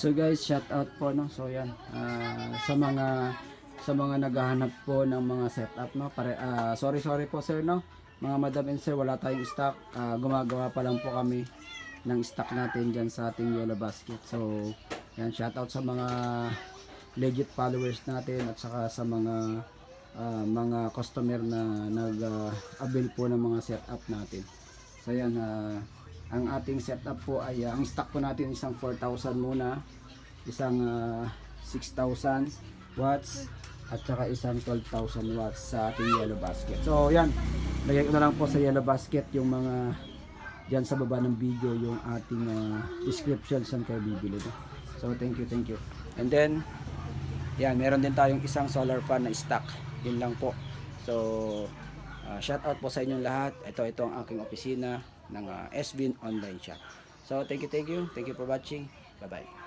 So guys, shout out po no. So yan, sa mga naghahanap po ng mga setup no. Sorry po sir no. Mga madam and sir, wala tayong stock. Gumagawa pa lang po kami ng stock natin diyan sa ating Yellow Basket. So yan, shout out sa mga legit followers natin at saka sa mga customer na nag-avail po ng mga setup natin. So yan, ang ating setup po ay ang stock po natin isang 4,000 muna, isang 6,000 watts at saka isang 12,000 watts sa ating Yellow Basket. So yan, lagay ko na lang po sa Yellow Basket yung mga diyan sa baba ng video yung ating description saan kayo bibili. So thank you. And then yan, meron din tayong isang solar fan na stock. Yun lang po. So shout out po sa inyong lahat. Ito ang aking opisina ng SBIN Online Shop. So thank you for watching. Bye bye.